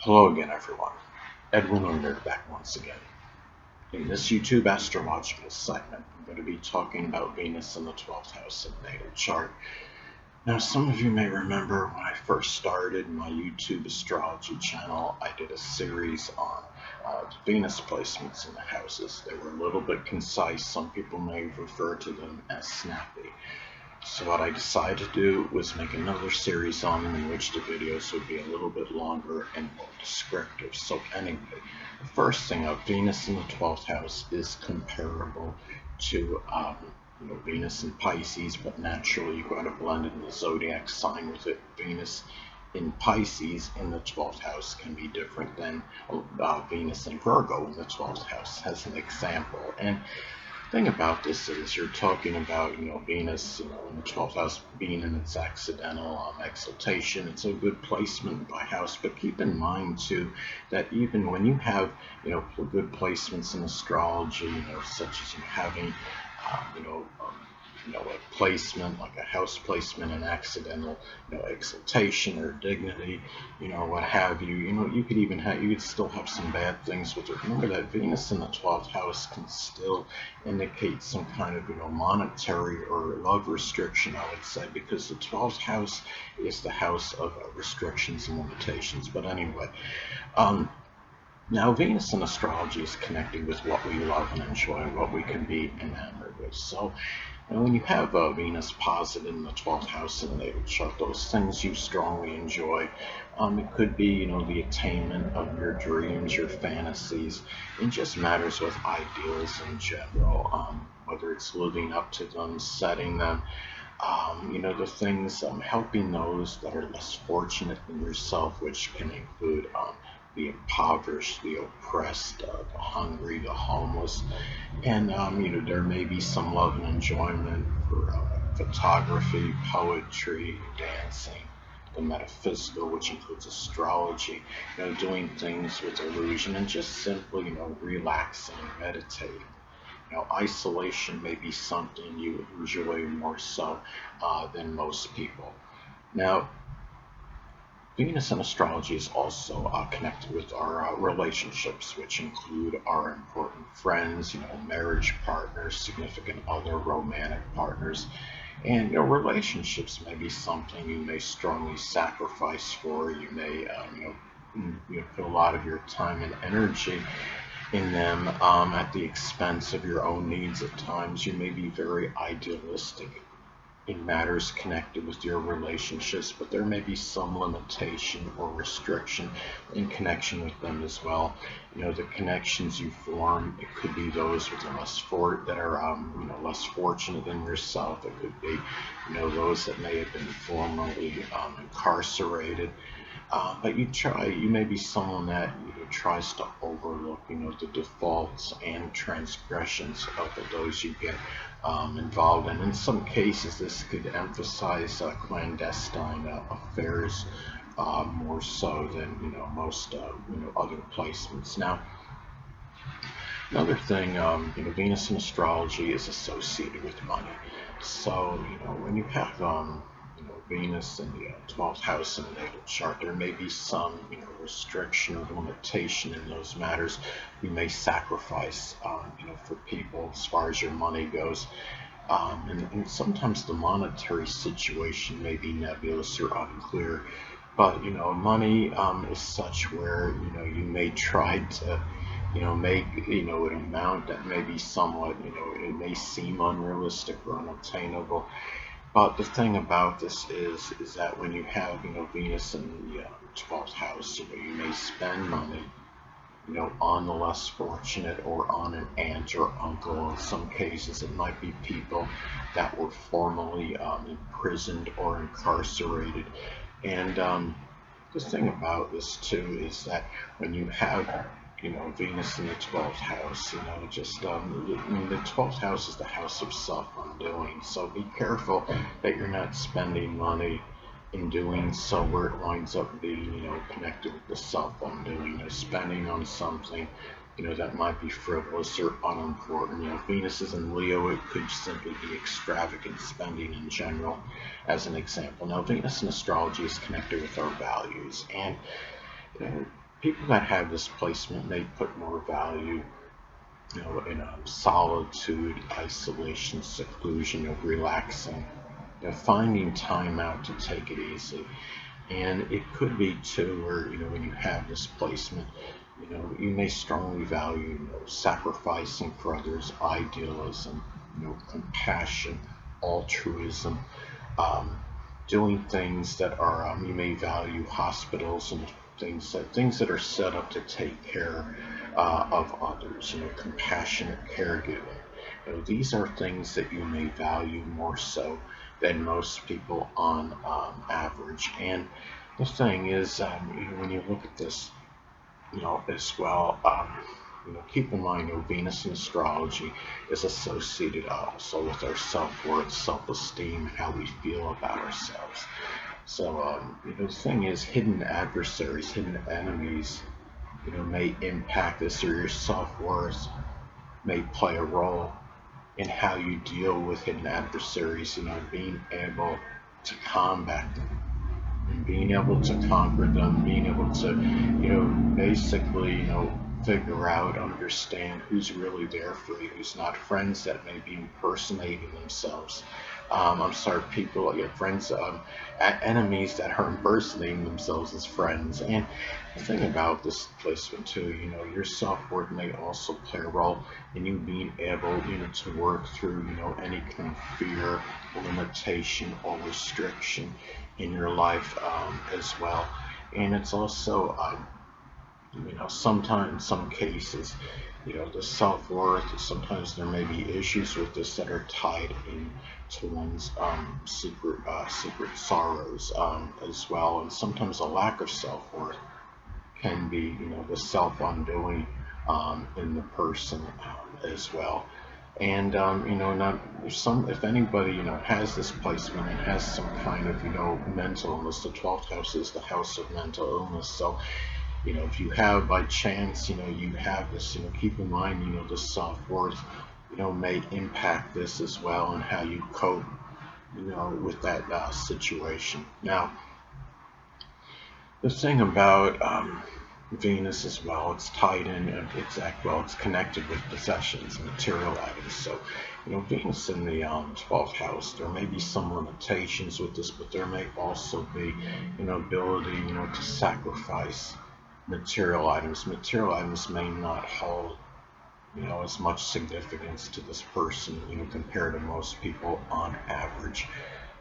Hello again, everyone. Edwin Learnard back once again. In this YouTube astrological segment, I'm going to be talking about Venus in the 12th house of the natal chart. Now, some of you may remember when I first started my YouTube astrology channel, I did a series on Venus placements in the houses. They were a little bit concise. Some people may refer to them as snappy. So what I decided to do was make another series on them in which the videos would be a little bit longer and more descriptive. So anyway, the first thing of Venus in the 12th house is comparable to Venus in Pisces, but naturally you've got to blend in the zodiac sign with it. Venus in Pisces in the 12th house can be different than Venus in Virgo in the 12th house, as an example. And thing about this is you're talking about Venus in the 12th house being in its accidental exaltation. It's a good placement by house, but keep in mind too that even when you have good placements in astrology, such as having a placement like a house placement, an accidental exaltation or dignity, what have you, you could even have, you could still have some bad things with it. Remember that Venus in the 12th house can still indicate some kind of monetary or love restriction, I would say, because the 12th house is the house of restrictions and limitations. But anyway, now Venus in astrology is connected with what we love and enjoy, what we can be enamored with. So when you have Venus positive in the 12th house in the natal chart, those things you strongly enjoy. It could be, the attainment of your dreams, your fantasies. It just matters with ideals in general, whether it's living up to them, setting them. The things, helping those that are less fortunate than yourself, which can include the impoverished, the oppressed, the hungry, the homeless. And there may be some love and enjoyment for photography, poetry, dancing, the metaphysical, which includes astrology, doing things with illusion, and just simply, relaxing, meditating. Isolation may be something you enjoy more so than most people. Now, Venus in astrology is also connected with our relationships, which include our important friends, marriage partners, significant other, romantic partners. And relationships may be something you may strongly sacrifice for. You may put a lot of your time and energy in them at the expense of your own needs at times. You may be very idealistic in matters connected with your relationships, but there may be some limitation or restriction in connection with them as well. The connections you form, it could be those with less less fortunate than yourself. It could be those that may have been formerly incarcerated. But you may be someone that tries to overlook, the defaults and transgressions of those you get involved in. In some cases, this could emphasize clandestine affairs more so than most other placements. Now, another thing, Venus in astrology is associated with money. So when you have Venus in the 12th house in the natal chart, there may be some restriction or limitation in those matters. You may sacrifice for people as far as your money goes. And sometimes the monetary situation may be nebulous or unclear, but money is such where you may try to make an amount that may be somewhat it may seem unrealistic or unattainable. But the thing about this is that when you have Venus in the 12th house, you may spend money on the less fortunate or on an aunt or uncle. In some cases, it might be people that were formerly imprisoned or incarcerated. And the thing about this too is that when you have Venus in the 12th house, the 12th house is the house of self-undoing. So be careful that you're not spending money in doing so where it winds up being, connected with the self-undoing, spending on something, that might be frivolous or unimportant. If Venus is in Leo, it could simply be extravagant spending in general, as an example. Now, Venus in astrology is connected with our values, and People that have this placement may put more value, in solitude, isolation, seclusion, relaxing, finding time out to take it easy. And it could be too, where when you have this placement, you may strongly value, sacrificing for others, idealism, compassion, altruism, um, doing things that are, you may value hospitals and things that are set up to take care of others. Compassionate caregiving. These are things that you may value more so than most people on average. And the thing is, when you look at this, as well. Keep in mind, Venus in astrology is associated also with our self-worth, self-esteem, how we feel about ourselves. So, the thing is, hidden adversaries, hidden enemies, may impact this, or your self-worth may play a role in how you deal with hidden adversaries. Being able to combat them and being able to conquer them, being able to, basically, figure out, understand who's really there for you, who's not. Friends that may be impersonating themselves. I'm sorry, people, friends, enemies that are impersonating themselves as friends. And the thing about this placement too, your self-worth may also play a role in you being able, to work through, any kind of fear, limitation, or restriction in your life as well. And it's also, sometimes, in some cases, the self-worth, sometimes there may be issues with this that are tied in to one's secret sorrows as well. And sometimes a lack of self-worth can be, the self-undoing in the person as well. And not if anybody has this placement and has some kind of mental illness, the 12th house is the house of mental illness. So if you have by chance, you have this, keep in mind, the self-worth, may impact this as well, and how you cope, with that situation. Now, the thing about Venus as well, it's tied in, it's connected with possessions, material items. So, Venus in the 12th house, there may be some limitations with this, but there may also be, ability, to sacrifice material items. Material items may not hold, as much significance to this person, compared to most people on average.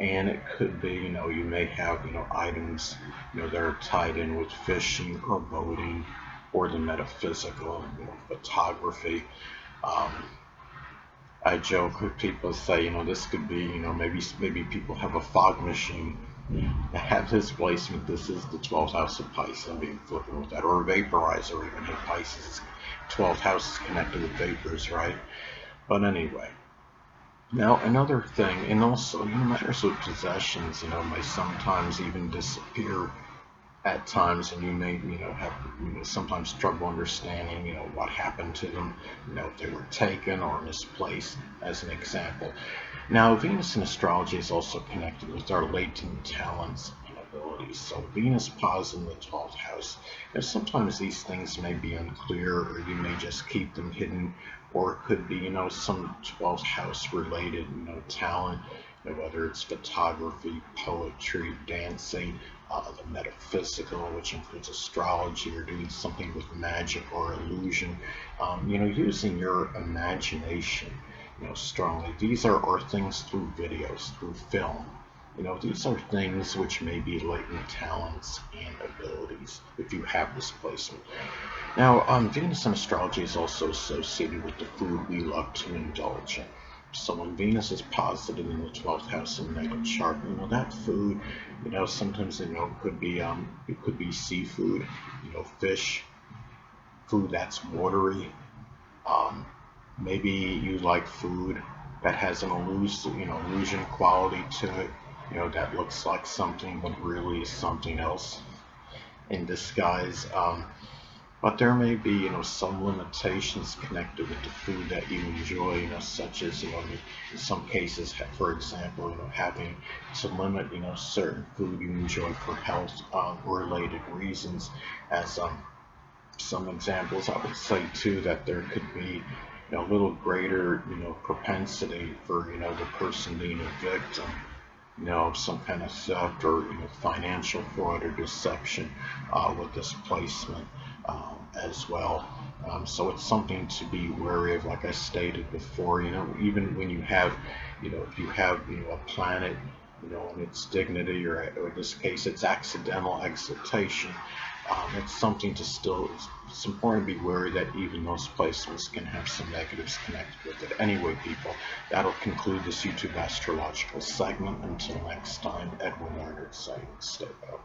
And it could be, you may have, items, that are tied in with fishing or boating or the metaphysical, photography. Um, I joke with people, say, this could be, maybe people have a fog machine that have this placement. This is the 12th house of Pisces. I'm being flippant with that, or a vaporizer, even in Pisces. 12th house is connected with vapors, right? But anyway. Now, another thing, and also, matters with possessions, may sometimes even disappear at times, and you may, have, sometimes trouble understanding, what happened to them, if they were taken or misplaced, as an example. Now, Venus in astrology is also connected with our latent talents and abilities. So, Venus positive in the 12th house. Sometimes these things may be unclear, or you may just keep them hidden, or it could be, some 12th house related, talent, whether it's photography, poetry, dancing, the metaphysical, which includes astrology, or doing something with magic or illusion, using your imagination, strongly. These are things through videos, through film. These are things which may be latent talents and abilities if you have this placement. Now, Venus in astrology is also associated with the food we love to indulge in. So when Venus is positive in the 12th house in the natal chart, that food, sometimes, could be, it could be seafood, fish, food that's watery. Um, Maybe you like food that has an illusion quality to it, that looks like something but really is something else in disguise. But there may be, some limitations connected with the food that you enjoy, such as, in some cases, for example, having to limit, certain food you enjoy for health related reasons, as some examples, I would say too that there could be a little greater, propensity for, the person being a victim, of some kind of theft or, financial fraud or deception with this placement as well. So it's something to be wary of, like I stated before. Even when you have, if you have, a planet, in its dignity, or in this case, its accidental exaltation, it's something to still, it's important to be wary that even those placements can have some negatives connected with it. Anyway, people, that'll conclude this YouTube astrological segment. Until next time, Edwin Learnard saying, stay well.